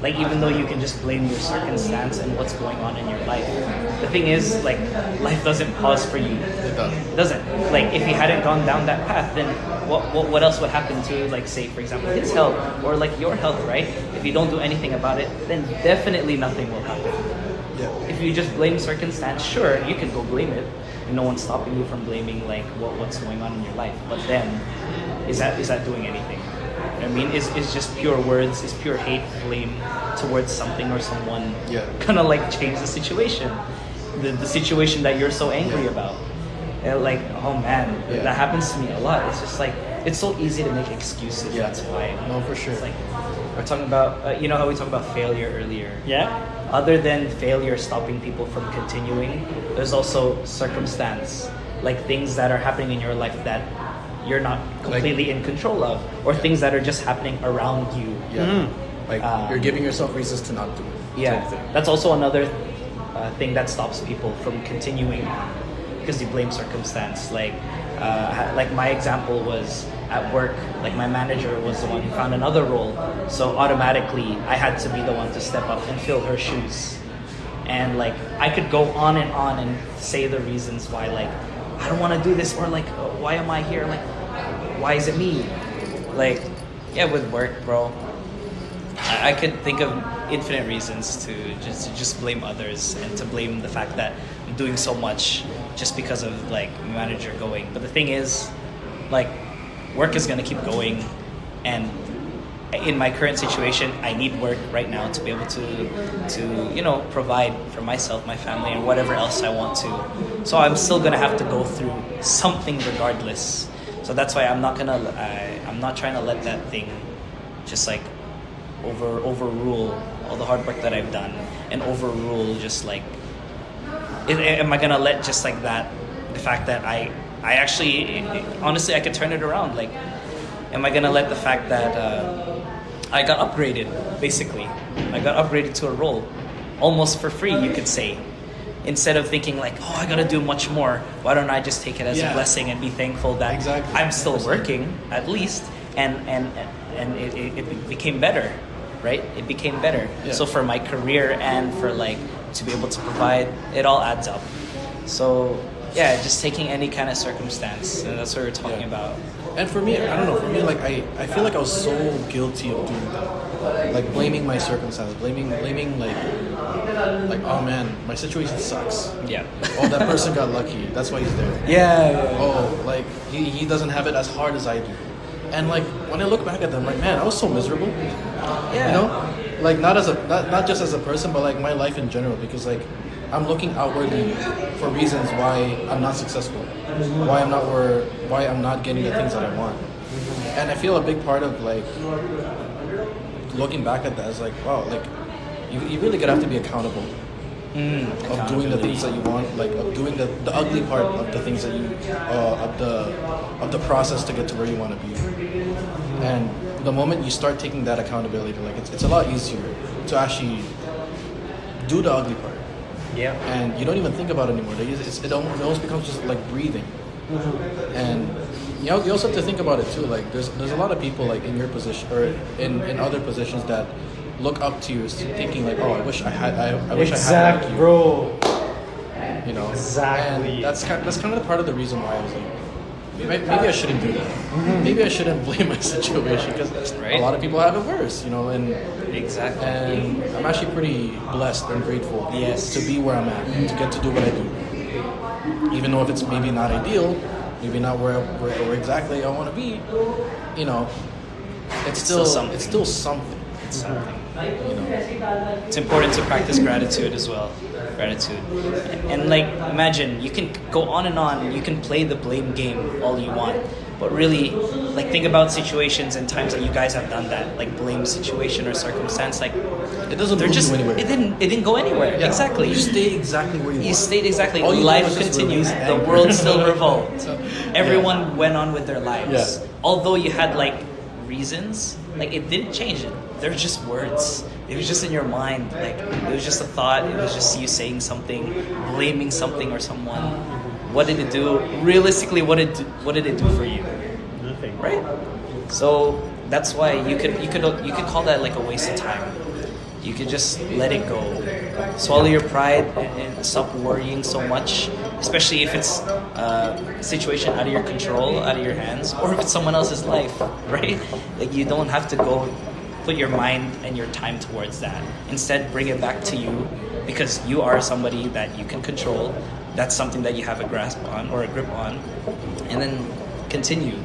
S2: like even though you can just blame your circumstance and what's going on in your life, the thing is, like, life doesn't pause for you. It doesn't. Like, if he hadn't gone down that path, then what else would happen to, like, say for example his health or like your health, right? If you don't do anything about it, then definitely nothing will happen.
S3: Yeah.
S2: If you just blame circumstance, sure, you can go blame it, and no one's stopping you from blaming like what's going on in your life. But then, is that doing anything? I mean, it's just pure words, it's pure hate, blame towards something or someone. Gonna like change the situation, the situation that you're so angry about. And like, oh man, that happens to me a lot. It's just like, it's so easy to make excuses. That's why.
S3: No, for sure.
S2: It's like, we're talking about, you know how we talked about failure earlier?
S1: Yeah.
S2: Other than failure stopping people from continuing, there's also circumstance, like things that are happening in your life that you're not completely in control of, or things that are just happening around you.
S3: Like you're giving yourself reasons to not do it.
S2: Yeah, that's also another thing that stops people from continuing on, because you blame circumstance. Like my example was at work, like my manager was the one who found another role, so automatically I had to be the one to step up and fill her shoes. And like I could go on and say the reasons why, like, I don't want to do this, or like, why am I here? Like, why is it me? Like, yeah, with work, bro, I could think of infinite reasons to just blame others and to blame the fact that I'm doing so much just because of like my manager going. But the thing is, like, work is gonna keep going, and in my current situation, I need work right now to be able to provide for myself, my family, and whatever else I want to. So I'm still gonna have to go through something regardless. So that's why I'm not trying to let that thing just like overrule all the hard work that I've done, and overrule just like, am I gonna let just like that, the fact that I actually, honestly, I could turn it around. Like, am I gonna let the fact that I got upgraded, basically. I got upgraded to a role, almost for free, you could say. Instead of thinking like, oh, I gotta do much more, why don't I just take it as a blessing and be thankful that I'm still working, at least, and it became better, right? It became better. Yeah. So for my career and for like, to be able to provide, it all adds up. So Yeah, just taking any kind of circumstance, and that's what we're talking about.
S3: And for me, I don't know. For me, like I feel like I was so guilty of doing that, like blaming my circumstances, blaming like oh man, my situation sucks.
S2: Yeah.
S3: Oh, that person got lucky. That's why he's there.
S2: Yeah.
S3: Oh, like he doesn't have it as hard as I do. And like when I look back at them, like man, I was so miserable.
S2: Yeah.
S3: You know, like not just as a person, but like my life in general. Because like I'm looking outwardly for reasons why I'm not successful, why I'm not getting the things that I want. And I feel a big part of like looking back at that is like wow, like you really gotta have to be accountable. Of doing the things that you want, like of doing the ugly part of the things that you of the process to get to where you want to be. And the moment you start taking that accountability, like it's a lot easier to actually do the ugly part.
S1: Yeah.
S3: And you don't even think about it anymore. It almost becomes just like breathing. And you also have to think about it too. Like there's a lot of people like in your position or in other positions that look up to you, thinking like, oh, I wish I had like you.
S1: Bro.
S3: You know.
S1: Exactly.
S3: And that's kind of part of the reason why I was like, maybe I shouldn't do that. Maybe I shouldn't blame my situation because a lot of people have it worse, you know. And
S2: exactly.
S3: And I'm actually pretty blessed and grateful to be where I'm at, to get to do what I do. Even though if it's maybe not ideal, maybe not where exactly I want to be, you know, it's still something. It's still something.
S2: It's something.
S3: You know.
S2: It's important to practice gratitude as well. Gratitude. And like imagine you can go on and on, you can play the blame game all you want. But really, like think about situations and times that you guys have done that, like blame situation or circumstance, like
S3: it doesn't move you anywhere.
S2: It didn't go anywhere. Yeah. Exactly.
S3: You stay exactly where you are.
S2: You stayed exactly.
S3: All you
S2: Life continues. The world still revolved. Everyone went on with their lives.
S3: Yeah.
S2: Although you had like reasons, like it didn't change it. They're just words. It was just in your mind. Like it was just a thought. It was just you saying something, blaming something or someone. What did it do? Realistically, what did it do for you?
S1: Nothing.
S2: Right. So that's why you could call that like a waste of time. You could just let it go. Swallow your pride and stop worrying so much, especially if it's a situation out of your control, out of your hands, or if it's someone else's life, right? Like you don't have to go put your mind and your time towards that. Instead, bring it back to you because you are somebody that you can control. That's something that you have a grasp on or a grip on, and then continue.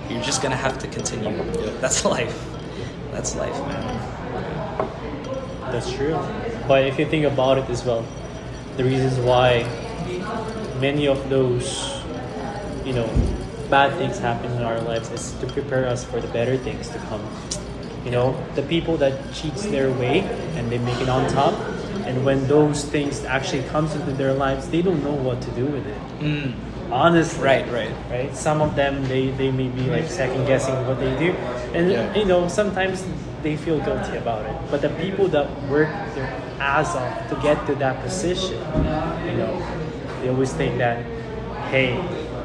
S2: You're just gonna have to continue. That's life. That's life, man.
S1: That's true. But if you think about it as well, the reasons why many of those, you know, bad things happen in our lives is to prepare us for the better things to come. You know, the people that cheats their way and they make it on top, and when those things actually comes into their lives, they don't know what to do with it. Honestly. Right. Some of them, they may be like second guessing what they do. And, you know, sometimes they feel guilty about it. But the people that work their ass off to get to that position, you know, they always think that, hey,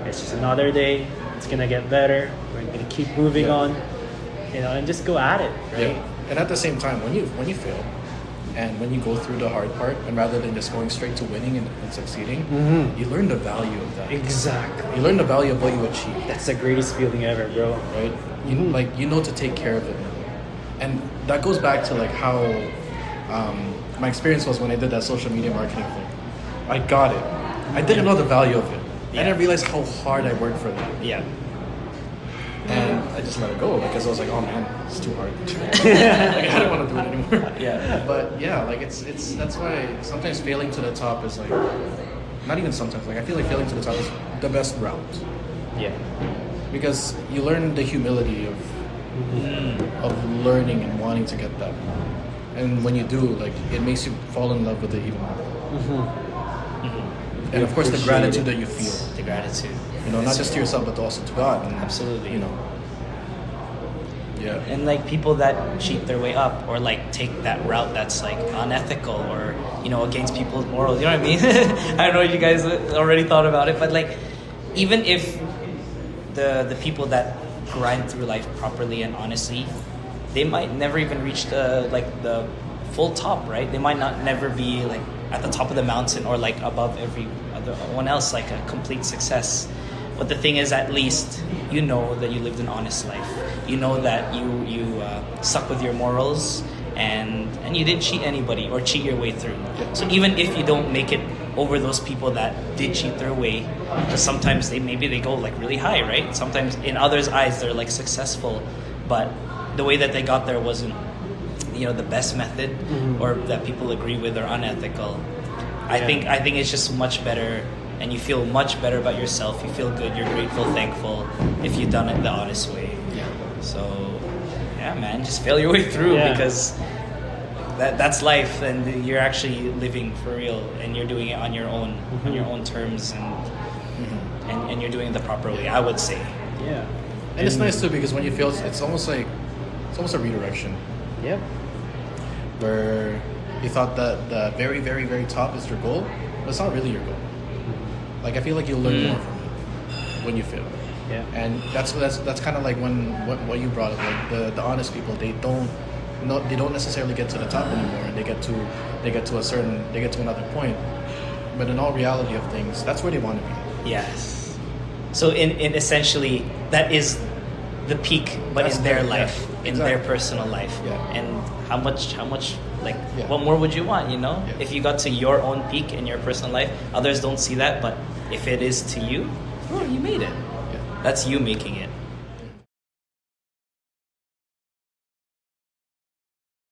S1: it's just another day. It's going to get better. We're going to keep moving on, you know, and just go at it, right?
S3: Yeah. And at the same time, when you fail, and when you go through the hard part, and rather than just going straight to winning and succeeding, you learn the value of that.
S1: Exactly.
S3: You learn the value of what you achieve.
S1: That's the greatest feeling ever, bro.
S3: Right? You know to take care of it. And that goes back to like how my experience was when I did that social media marketing thing. I got it. I didn't know the value of it. I didn't realize how hard I worked for that.
S2: Yeah.
S3: And I just let it go because I was like, oh man, it's too hard. Like, I didn't want to do it anymore.
S2: Yeah.
S3: But yeah, like it's that's why sometimes failing to the top is like, not even sometimes, like I feel like failing to the top is the best route.
S1: Yeah.
S3: Because you learn the humility of learning and wanting to get that. And when you do, like it makes you fall in love with it even more. And of course the gratitude that you feel.
S2: The gratitude.
S3: You know, not just to yourself, but also to God. And,
S2: absolutely.
S3: You know. Yeah.
S2: And like people that cheat their way up or like take that route that's like unethical or, you know, against people's morals. You know what I mean? I don't know if you guys already thought about it, but like even if the people that grind through life properly and honestly, they might never even reach the full top, right? They might not never be like at the top of the mountain or like above every everyone else like a complete success. But the thing is, at least you know that you lived an honest life. You know that you stuck with your morals, and you didn't cheat anybody or cheat your way through. So even if you don't make it over those people that did cheat their way, because sometimes maybe they go like really high, right? Sometimes in others' eyes they're like successful, but the way that they got there wasn't, the best method, or that people agree with, or unethical. I think it's just much better, and you feel much better about yourself. You feel good. You're grateful, thankful if you've done it the honest way.
S3: Yeah.
S2: So, yeah, man, just fail your way through, because that's life, and you're actually living for real, and you're doing it on your own, on your own terms, and you're doing it the proper way, I would say.
S1: Yeah.
S3: And it's nice too, because when you fail, it's almost a redirection.
S1: Yep.
S3: Where you thought that the very, very, very top is your goal, but it's not really your goal. Like, I feel like you'll learn more from it when you fail.
S1: Yeah.
S3: And that's kind of like what you brought up, like the honest people, they don't necessarily get to the top anymore, and they get to another point. But in all reality of things, that's where they want to be.
S2: Yes. So in essentially, that is the peak, but
S3: That's
S2: in their
S3: their-
S2: life,
S3: yeah,
S2: in
S3: exactly.
S2: their personal life.
S3: Yeah.
S2: And how much like,
S3: Yeah.
S2: what more would you want,
S3: Yeah.
S2: If you got to your own peak in your personal life, others don't see that, but if it is to you, oh, you made it.
S3: Yeah.
S2: That's you making it.